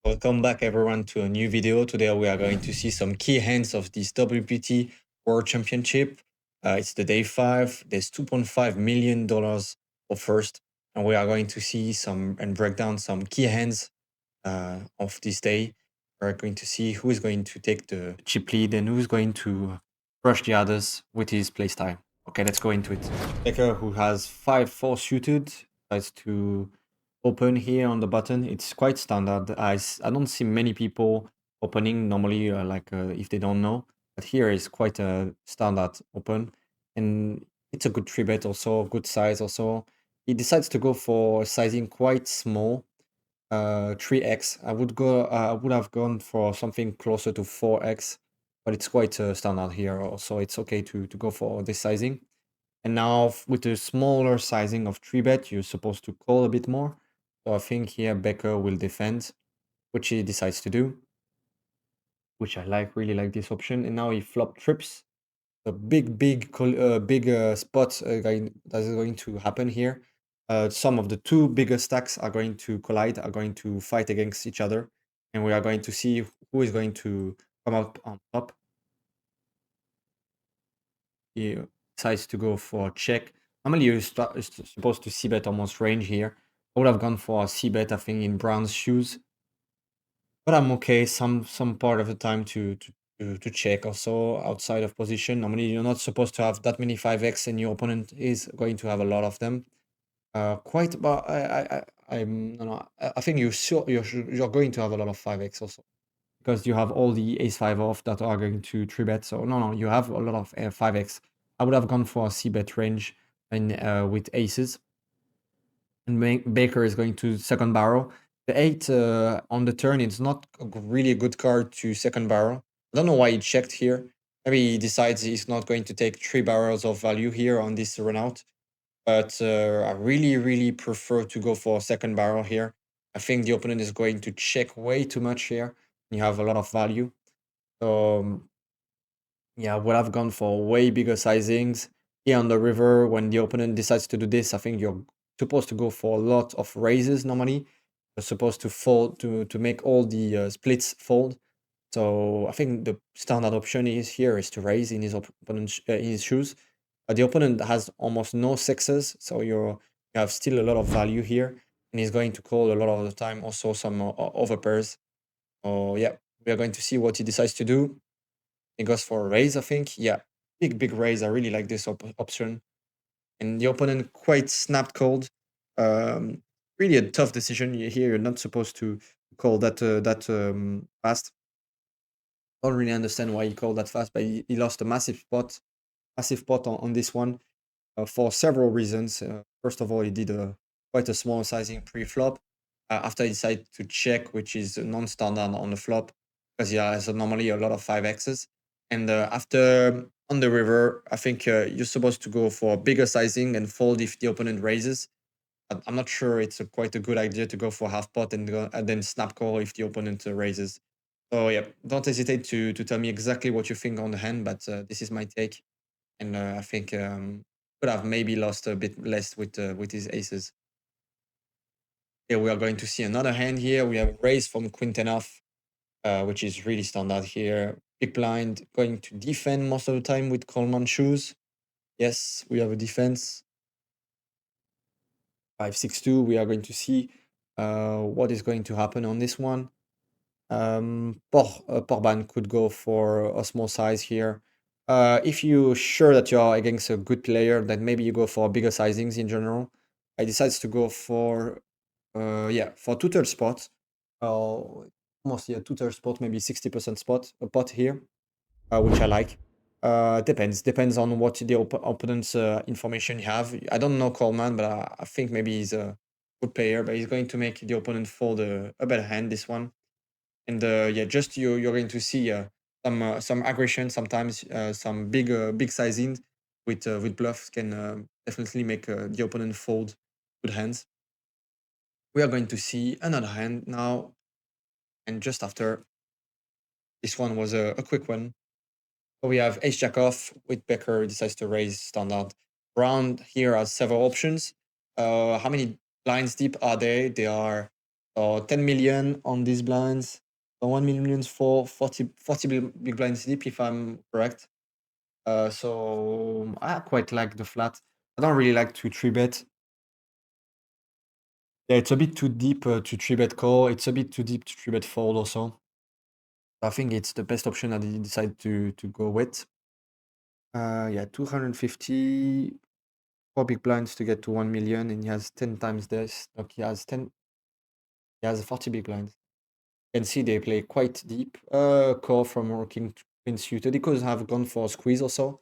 Welcome back everyone to a new video. Today we are going to see some key hands of this WPT World Championship. It's the day 5. There's $2.5 million of first, and we are going to see some and break down some key hands of this day. We're going to see who is going to take the chip lead and who's going to crush the others with his playstyle. Okay, let's go into it. Becker, who has 5-4 suited, tries to open here on the button. It's quite standard. I don't see many people opening normally, if they don't know. But here is quite a standard open, and it's a good 3-bet also, good size also. He decides to go for sizing quite small, 3x. I would have gone for something closer to 4x, but it's quite standard here. Also, it's okay to go for this sizing. And now with the smaller sizing of 3-bet, you're supposed to call a bit more. So I think here Becker will defend, which he decides to do, which I really like this option. And now he flop trips. A big spot that is going to happen here. Some of the two biggest stacks are going to collide, are going to fight against each other, and we are going to see who is going to come out on top. He decides to go for a check. Normally you're supposed to c-bet almost range here. I would have gone for a c-bet, I think, in Brown's shoes. But I'm okay some part of the time to check also outside of position. Normally you're not supposed to have that many 5x, and your opponent is going to have a lot of them. Quite, but I'm no, no, I think you're going to have a lot of 5x also, because you have all the ace 5 off that are going to 3-bet. So no, you have a lot of 5x. I would have gone for a c-bet range and with aces. And Baker is going to second barrel. The 8 on the turn, it's not really a good card to second barrel. I don't know why he checked here. Maybe he decides he's not going to take 3 barrels of value here on this run out. But I really prefer to go for a second barrel here. I think the opponent is going to check way too much here. You have a lot of value. So yeah, I would have gone for way bigger sizings. Here on the river, when the opponent decides to do this, I think you're supposed to go for a lot of raises normally. You're supposed to fold to make all the splits fold. So I think the standard option is to raise in his opponent's in his shoes. The opponent has almost no sixes, so you have still a lot of value here, and he's going to call a lot of the time also some over pairs. Oh yeah, we are going to see what he decides to do. He goes for a raise, I think. Yeah, big raise. I really like this option. And the opponent quite snapped cold. Really a tough decision here. You're not supposed to call that fast. Don't really understand why he called that fast, but he lost a massive pot on this one for several reasons. First of all, he did quite a small sizing pre-flop after he decided to check, which is non-standard on the flop because he has normally a lot of 5x's. And after on the river, I think you're supposed to go for bigger sizing and fold if the opponent raises. I'm not sure it's quite a good idea to go for half pot and then snap call if the opponent raises. So yeah, don't hesitate to tell me exactly what you think on the hand, but this is my take, and I think could have maybe lost a bit less with his aces. Here we are going to see another hand. Here we have a raise from queen 10 off, which is really standard here. Big blind going to defend most of the time with Coleman shoes. Yes, we have a defense. 5-6-2. We are going to see what is going to happen on this one. Porban could go for a small size here. If you're sure that you're against a good player, then maybe you go for bigger sizings in general. I decided to go for, for 2/3 spot. Mostly a 2/3 spot, maybe 60% spot, a pot here, which I like. Depends on what the opponent's information you have. I don't know Coleman, but I think maybe he's a good player, but he's going to make the opponent fold a better hand, this one. And yeah, just you're going to see some aggression sometimes. Some big sizing with bluffs can definitely make the opponent fold good hands. We are going to see another hand now, and just after this one was a quick one. So we have ace jack off with Becker decides to raise standard. Brown here has several options. How many blinds deep are they? They are So 10 million on these blinds. So 1 million for 40 big blinds deep, if I'm correct. So I quite like the flat. I don't really like to 3-bet. Yeah, it's a bit too deep to 3-bet call. It's a bit too deep to 3-bet fold also. I think it's the best option that he decided to go with. Yeah, 250, 4 big blinds to get to 1 million, and he has 10 times this. Look, he has 40 big blinds. You can see they play quite deep. Call from working queen suited. He could have gone for a squeeze also.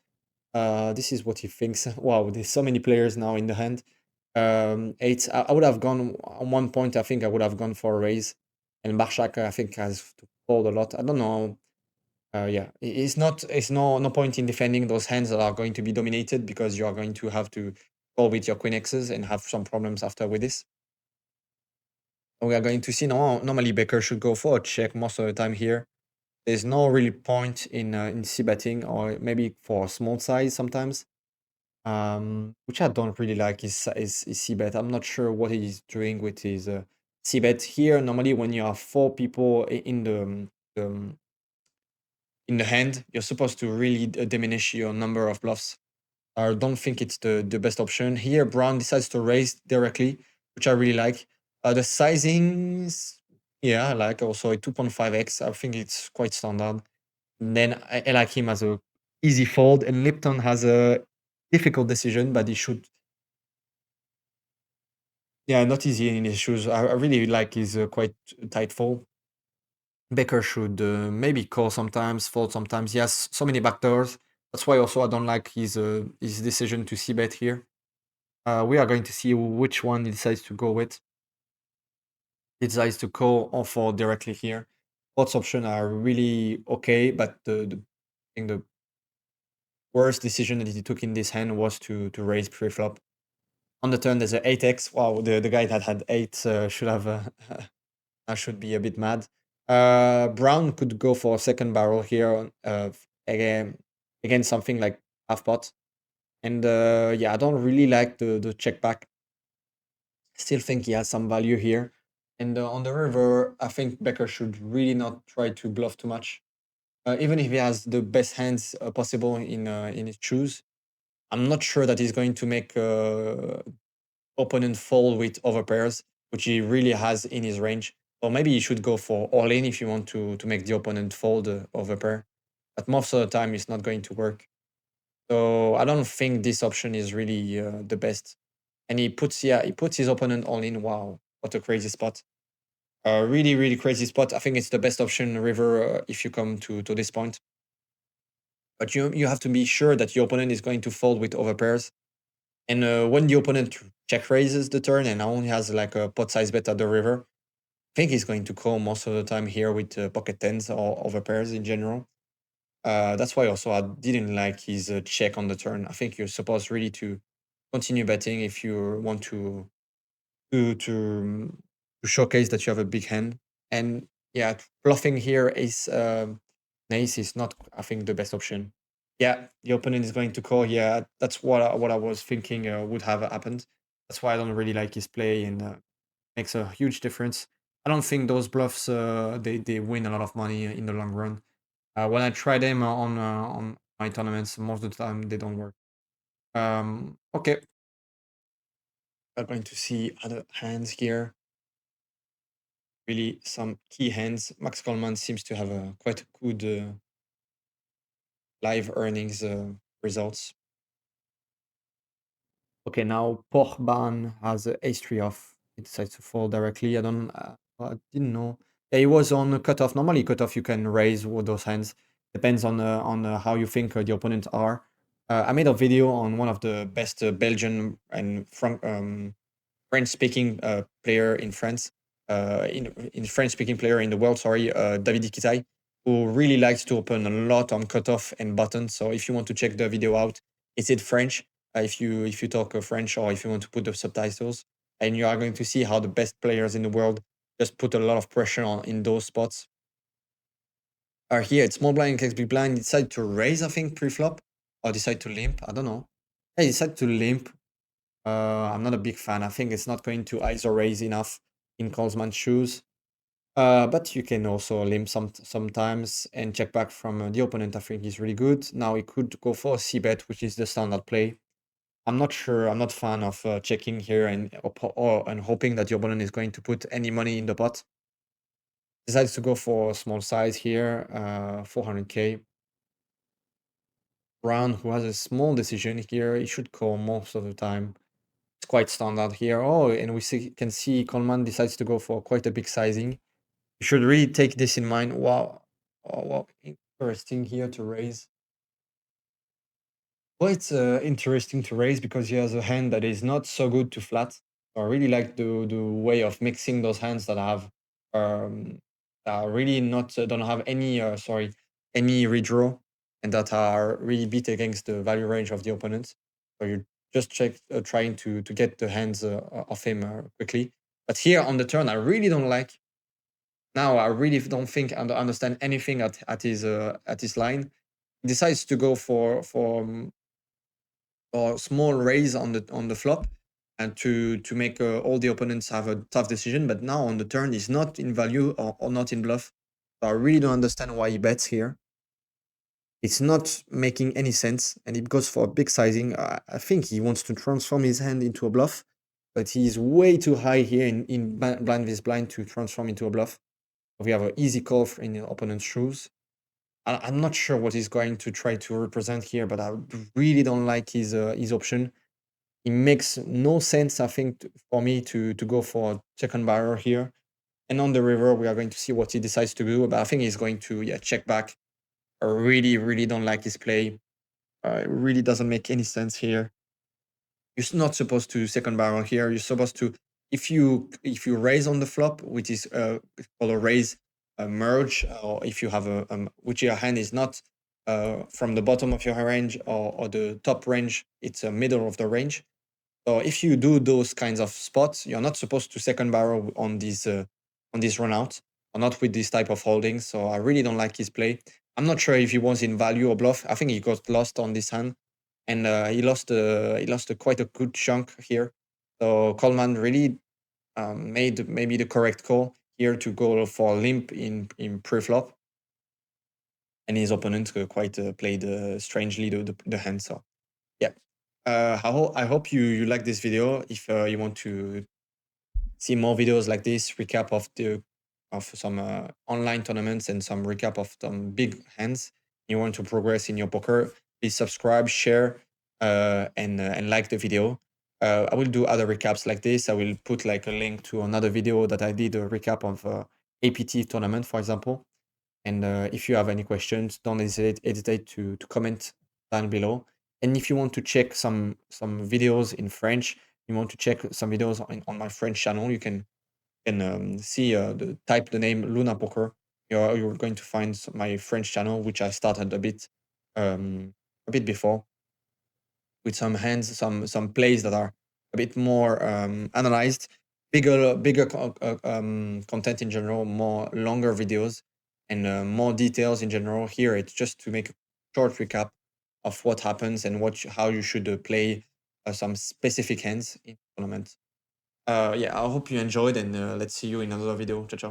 This is what he thinks. Wow, there's so many players now in the hand. Eight. I would have gone on one point. I think I would have gone for a raise, and Barshak I think has to fold a lot. I don't know. Yeah, it's not. It's no point in defending those hands that are going to be dominated because you are going to have to call with your queen X's and have some problems after with this. We are going to see now. Normally, Becker should go for a check most of the time here. There's no really point in c betting or maybe for a small size sometimes. Which I don't really like is c-bet. I'm not sure what he's doing with his c-bet here. Normally, when you have 4 people the in the hand, you're supposed to really diminish your number of bluffs. I don't think it's the best option. Here, Brown decides to raise directly, which I really like. The sizings, yeah, I like also a 2.5x. I think it's quite standard. And then I like him as a easy fold, and Lipton has a difficult decision, but he should. Yeah, not easy in his shoes. I really like his quite tight fold. Baker should maybe call sometimes, fold sometimes. He has so many backdoors. That's why also I don't like his decision to c-bet here. We are going to see which one he decides to go with. He decides to call or fold directly here. Both options are really okay, but I think the worst decision that he took in this hand was to raise pre-flop. On the turn, there's a 8x. Wow, the guy that had 8 should have I should be a bit mad. Brown could go for a second barrel here again something like half pot. And yeah, I don't really like the check back. Still think he has some value here. And on the river, I think Becker should really not try to bluff too much. Even if he has the best hands possible in his choose, I'm not sure that he's going to make opponent fold with overpairs, which he really has in his range. Or maybe you should go for all in if you want to make the opponent fold overpair. But most of the time, it's not going to work. So I don't think this option is really the best. And he puts his opponent all in. Wow, what a crazy spot! Really, really crazy spot. I think it's the best option river if you come to this point. But you have to be sure that your opponent is going to fold with overpairs. And when the opponent check raises the turn and only has like a pot size bet at the river, I think he's going to call most of the time here with pocket tens or overpairs in general. That's why also I didn't like his check on the turn. I think you're supposed really to continue betting if you want to to to showcase that you have a big hand. And yeah, bluffing here is an ace is not, I think, the best option. Yeah, the opponent is going to call. Yeah, that's what I was thinking would have happened. That's why I don't really like his play, and makes a huge difference. I don't think those bluffs they win a lot of money in the long run. When I try them on my tournaments, most of the time they don't work. Okay, we're going to see other hands here. Really, some key hands. Max Coleman seems to have a quite good live earnings results. Okay, now Porban has a ace three off. He decides to fall directly. I didn't know. Yeah, he was on a cutoff. Normally, cutoff you can raise with those hands. Depends on how you think the opponents are. I made a video on one of the best Belgian and French-speaking player in France, in French-speaking player in the world. Sorry, David Ikitai, who really likes to open a lot on cutoff and button. So if you want to check the video out, it's in French. If you talk French or if you want to put the subtitles, and you are going to see how the best players in the world just put a lot of pressure on in those spots. Here it's small blind against big blind. Decide to raise, I think, pre-flop, or decide to limp. I don't know. Yeah, decide to limp. I'm not a big fan. I think it's not going to ISO raise enough. in Colesman's shoes. But you can also limp sometimes and check back from the opponent. I think is really good. Now he could go for a c bet, which is the standard play. I'm not sure. I'm not fan of checking here and hoping that your opponent is going to put any money in the pot. Decides to go for a small size here, 400k. Brown, who has a small decision here, he should call most of the time. It's quite standard here. Oh, and can see Coleman decides to go for quite a big sizing. You should really take this in mind. Wow, oh, wow, interesting here to raise. Well, it's interesting to raise because he has a hand that is not so good to flat. So I really like the way of mixing those hands um, that are really not don't have any any redraw and that are really beat against the value range of the opponent. So you just trying to get the hands of him quickly. But here on the turn, I really don't like. Now I really don't think I understand anything at his line. He decides to go for or small raise on the flop and to make all the opponents have a tough decision. But now on the turn, he's not in value or not in bluff. So I really don't understand why he bets here. It's not making any sense, and he goes for a big sizing. I think he wants to transform his hand into a bluff, but he's way too high here in blind vs blind to transform into a bluff. We have an easy call in the opponent's shoes. I'm not sure what he's going to try to represent here, but I really don't like his option. It makes no sense, I think, for me to go for second barrel here. And on the river, we are going to see what he decides to do. But I think he's going to check back. I really, really don't like his play. It really doesn't make any sense here. You're not supposed to second barrel here. You're supposed to, if you raise on the flop, which is called a raise, a merge, or if you have which your hand is not from the bottom of your range or the top range, it's a middle of the range. So if you do those kinds of spots, you're not supposed to second barrel on this run out, or not with this type of holdings. So I really don't like his play. I'm not sure if he was in value or bluff. I think he got lost on this hand, and he lost quite a good chunk here. So Coleman really made maybe the correct call here to go for limp in pre-flop, and his opponent quite played strangely the hand. So yeah. I hope you like this video. If you want to see more videos like this, recap of some online tournaments and some recap of some big hands, you want to progress in your poker, please subscribe, share, and like the video. I will do other recaps like this. I will put like a link to another video that I did a recap of APT tournament, for example. And if you have any questions, don't hesitate to comment down below. And if you want to check some videos in French, you want to check some videos on my French channel, you can see type the name Luna Poker. You're going to find my French channel, which I started a bit before, with some hands, some plays that are a bit more analyzed, bigger content in general, more longer videos, and more details in general. Here, it's just to make a short recap of what happens and how you should play some specific hands in tournament. Yeah, I hope you enjoyed, and let's see you in another video. Ciao, ciao.